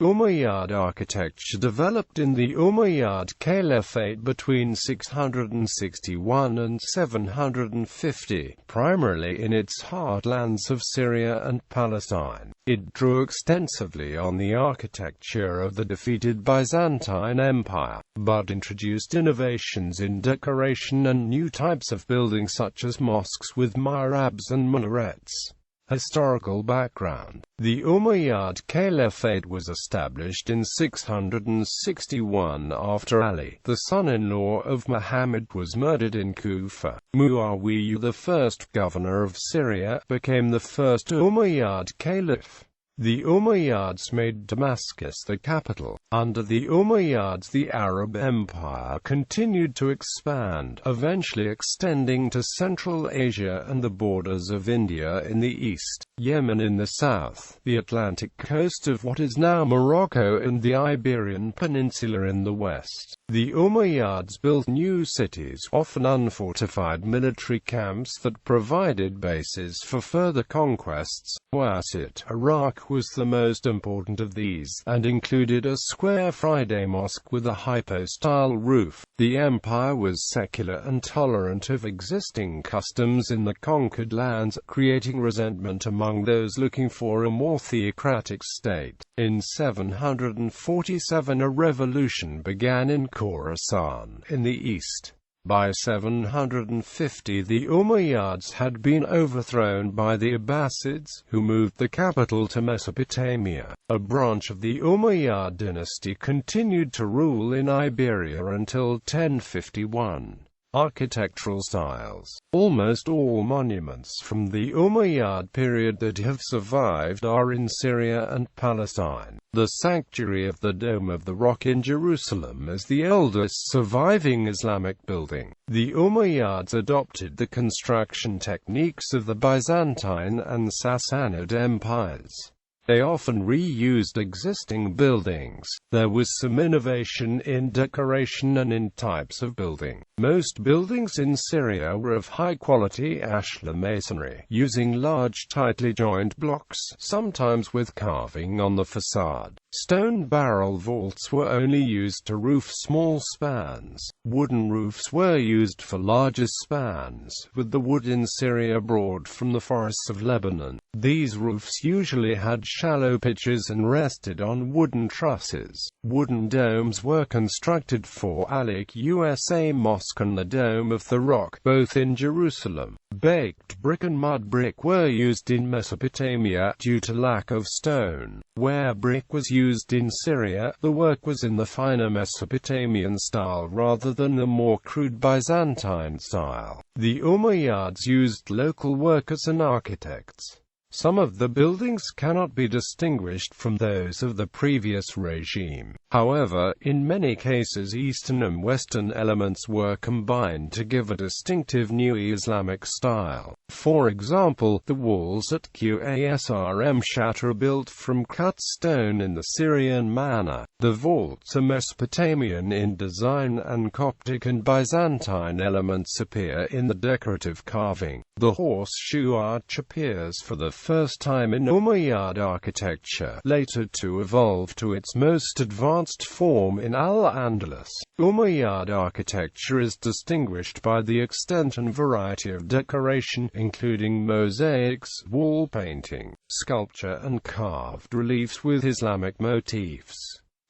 Umayyad architecture developed in the Umayyad Caliphate between 661 and 750, primarily in its heartlands of Syria and Palestine. It drew extensively on the architecture of the defeated Byzantine Empire, but introduced innovations in decoration and new types of buildings such as mosques with mihrabs and minarets. Historical background. The Umayyad Caliphate was established in 661 after Ali, the son-in-law of Muhammad, was murdered in Kufa. Muawiyah, the first governor of Syria, became the first Umayyad Caliph. The Umayyads made Damascus the capital. Under the Umayyads, the Arab Empire continued to expand, eventually extending to Central Asia and the borders of India in the east, Yemen in the south, the Atlantic coast of what is now Morocco, and the Iberian Peninsula in the west. The Umayyads built new cities, often unfortified military camps that provided bases for further conquests. Wasit, Iraq, was the most important of these, and included a square Friday mosque with a hypostyle roof. The empire was secular and tolerant of existing customs in the conquered lands, creating resentment among those looking for a more theocratic state. In 747 a revolution began in Khorasan, in the east. By 750 the Umayyads had been overthrown by the Abbasids, who moved the capital to Mesopotamia. A branch of the Umayyad dynasty continued to rule in Iberia until 1051. Architectural styles. Almost all monuments from the Umayyad period that have survived are in Syria and Palestine. The Sanctuary of the Dome of the Rock in Jerusalem is the oldest surviving Islamic building. The Umayyads adopted the construction techniques of the Byzantine and Sassanid empires. They often reused existing buildings. There was some innovation in decoration and in types of building. Most buildings in Syria were of high-quality ashlar masonry, using large tightly joined blocks, sometimes with carving on the facade. Stone barrel vaults were only used to roof small spans. Wooden roofs were used for larger spans, with the wood in Syria brought from the forests of Lebanon. These roofs usually had shallow pitches and rested on wooden trusses. Wooden domes were constructed for Al-USA Mosque and the Dome of the Rock, both in Jerusalem. Baked brick and mud brick were used in Mesopotamia due to lack of stone. Where brick was used in Syria, the work was in the finer Mesopotamian style rather than the more crude Byzantine style. The Umayyads used local workers and architects. Some of the buildings cannot be distinguished from those of the previous regime. However, in many cases Eastern and Western elements were combined to give a distinctive new Islamic style. For example, the walls at Qasrm Shat are built from cut stone in the Syrian manner. The vaults are Mesopotamian in design, and Coptic and Byzantine elements appear in the decorative carving. The horseshoe arch appears for the first time in Umayyad architecture, later to evolve to its most advanced form in Al-Andalus. Umayyad architecture is distinguished by the extent and variety of decoration, including mosaics, wall painting, sculpture and carved reliefs with Islamic motifs.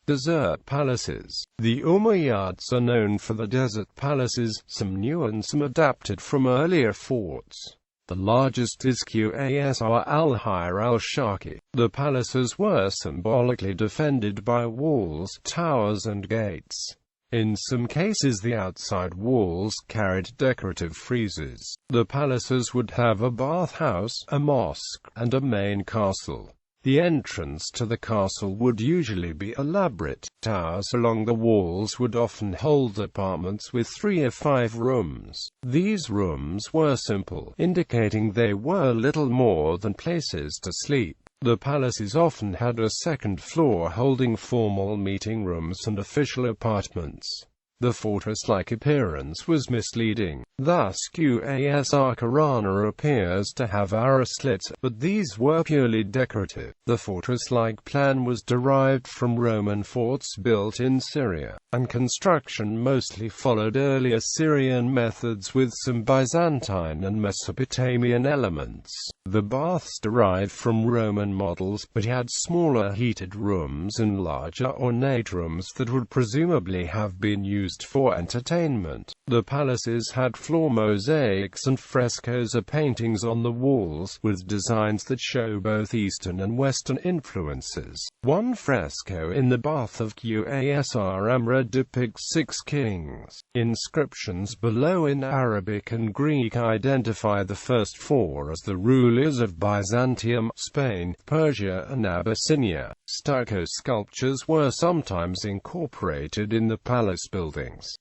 Desert palaces. The Umayyads are known for the desert palaces, some new and some adapted from earlier forts. The largest is Qasr al-Hayr al-Shaki. The palaces were symbolically defended by walls, towers and gates. In some cases the outside walls carried decorative friezes. The palaces would have a bathhouse, a mosque, and a main castle. The entrance to the castle would usually be elaborate. Towers along the walls would often hold apartments with 3 or 5 rooms. These rooms were simple, indicating they were little more than places to sleep. The palaces often had a second floor holding formal meeting rooms and official apartments. The fortress-like appearance was misleading. Thus Qasr Khurana appears to have arrow slits, but these were purely decorative. The fortress-like plan was derived from Roman forts built in Syria, and construction mostly followed earlier Syrian methods with some Byzantine and Mesopotamian elements. The baths derived from Roman models, but had smaller heated rooms and larger ornate rooms that would presumably have been used for entertainment. The palaces had floor mosaics and frescoes or paintings on the walls, with designs that show both Eastern and Western influences. One fresco in the bath of Qasr Amr depicts 6 kings. Inscriptions below in Arabic and Greek identify the first 4 as the rulers of Byzantium, Spain, Persia and Abyssinia. Stucco sculptures were sometimes incorporated in the palace buildings.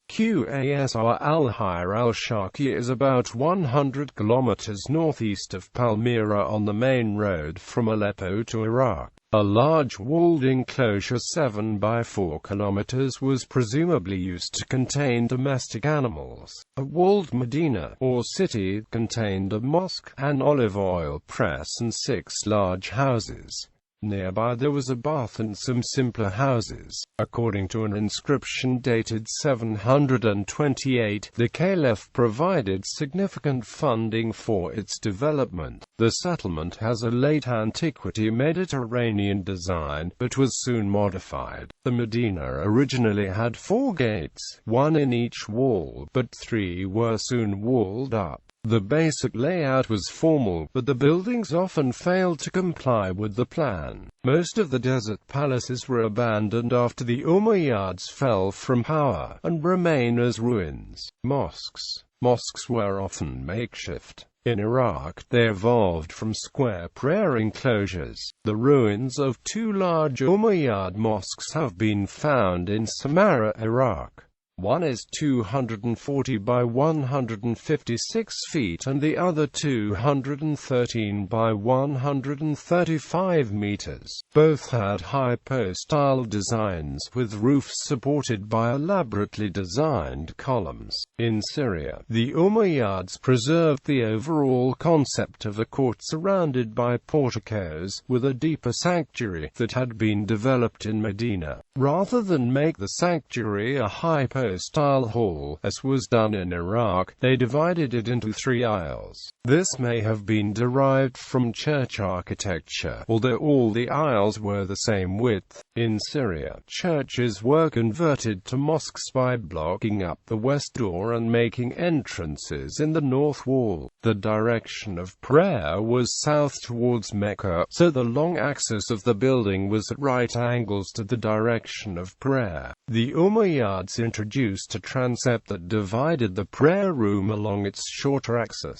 Qasr al-Hayr al-Sharqi is about 100 kilometers northeast of Palmyra on the main road from Aleppo to Iraq. A large walled enclosure 7 by 4 kilometers was presumably used to contain domestic animals. A walled medina, or city, contained a mosque, an olive oil press and 6 large houses. Nearby there was a bath and some simpler houses. According to an inscription dated 728, the Caliph provided significant funding for its development. The settlement has a late antiquity Mediterranean design, but was soon modified. The Medina originally had 4 gates, 1 in each wall, but 3 were soon walled up. The basic layout was formal, but the buildings often failed to comply with the plan. Most of the desert palaces were abandoned after the Umayyads fell from power, and remain as ruins. Mosques were often makeshift. In Iraq, they evolved from square prayer enclosures. The ruins of 2 large Umayyad mosques have been found in Samarra, Iraq. One is 240 by 156 feet and the other 213 by 135 meters. Both had hypo-style designs with roofs supported by elaborately designed columns. In Syria, the Umayyads preserved the overall concept of a court surrounded by porticos, with a deeper sanctuary that had been developed in Medina. Rather than make the sanctuary a hypo-style hall, as was done in Iraq, they divided it into 3 aisles. This may have been derived from church architecture, although all the aisles were the same width. In Syria, churches were converted to mosques by blocking up the west door and making entrances in the north wall. The direction of prayer was south towards Mecca, so the long axis of the building was at right angles to the direction of prayer. The Umayyads introduced a transept that divided the prayer room along its shorter axis.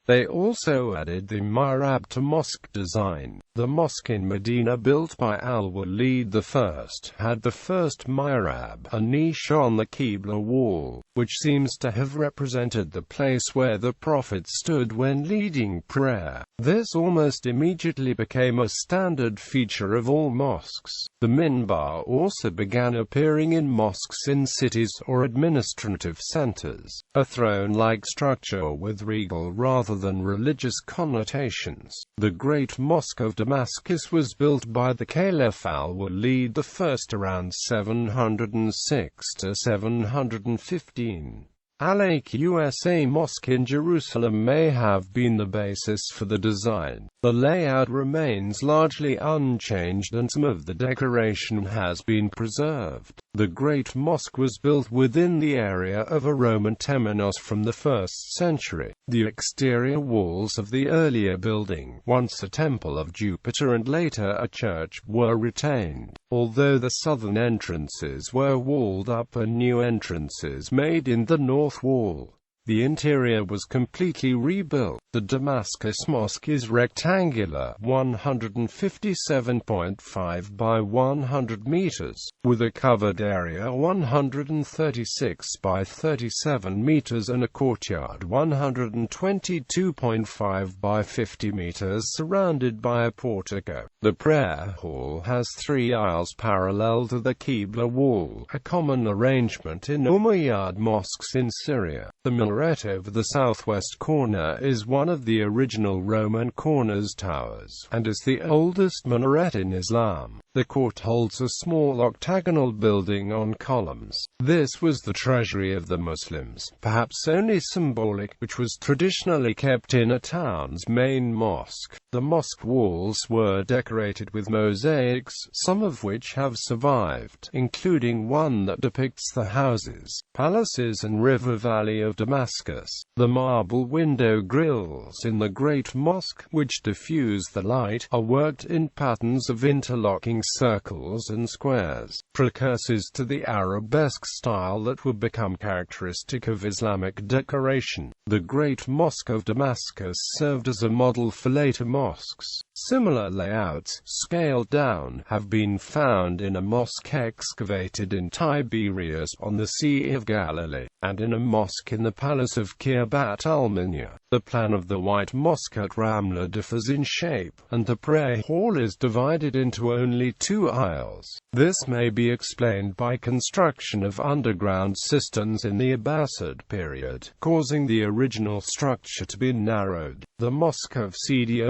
They also added the mihrab to mosque design. The mosque in Medina built by Al-Walid I had the first mihrab, a niche on the Qibla wall, which seems to have represented the place where the Prophet stood when leading prayer. This almost immediately became a standard feature of all mosques. The minbar also began appearing in mosques in cities or administrative centers, a throne-like structure with regal rather than religious connotations. The Great Mosque of Damascus was built by the Caliph Al-Walid I around 706 to 715. Al-Aqsa Mosque in Jerusalem may have been the basis for the design. The layout remains largely unchanged and some of the decoration has been preserved. The Great Mosque was built within the area of a Roman temenos from the 1st century. The exterior walls of the earlier building, once a temple of Jupiter and later a church, were retained, although the southern entrances were walled up and new entrances made in the north wall. The interior was completely rebuilt. The Damascus Mosque is rectangular, 157.5 by 100 meters, with a covered area 136 by 37 meters and a courtyard 122.5 by 50 meters surrounded by a portico. The prayer hall has 3 aisles parallel to the Qibla wall, a common arrangement in Umayyad mosques in Syria. The minaret over the southwest corner is one of the original Roman cornice towers, and is the oldest minaret in Islam. The court holds a small octagonal building on columns. This was the treasury of the Muslims, perhaps only symbolic, which was traditionally kept in a town's main mosque. The mosque walls were decorated with mosaics, some of which have survived, including one that depicts the houses, palaces and river valley of Damascus. The marble window grilles in the Great Mosque, which diffuse the light, are worked in patterns of interlocking circles and squares, precursors to the arabesque style that would become characteristic of Islamic decoration. The Great Mosque of Damascus served as a model for later mosques. Similar layouts, scaled down, have been found in a mosque excavated in Tiberias on the Sea of Galilee, and in a mosque in the Palace of Kirbat al-Minya. The plan of the White Mosque at Ramallah differs in shape, and the prayer hall is divided into only 2 aisles. This may be explained by construction of underground cisterns in the Abbasid period, causing the original structure to be narrowed. The Mosque of Siddhi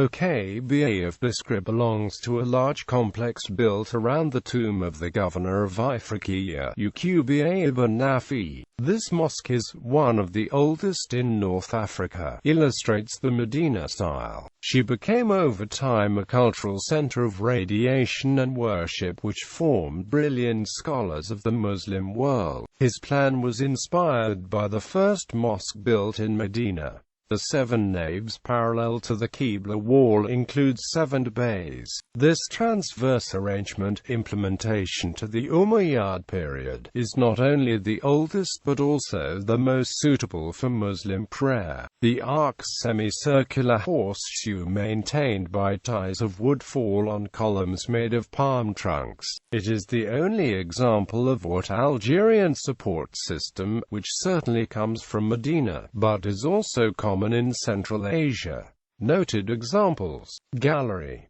of Biskra belongs to a large complex built around the tomb of the governor of Ifriqiya, Uqba ibn Nafi. This mosque is one of the oldest in North Africa, illustrates the Medina style. She became over time a cultural center of radiation and worship which formed brilliant scholars of the Muslim world. His plan was inspired by the first mosque built in Medina. The 7 naves parallel to the Qibla wall include 7 bays. This transverse arrangement, implementation to the Umayyad period, is not only the oldest but also the most suitable for Muslim prayer. The arc's semicircular horseshoe maintained by ties of wood fall on columns made of palm trunks. It is the only example of what Algerian support system, which certainly comes from Medina, but is also common in Central Asia. Noted examples. Gallery.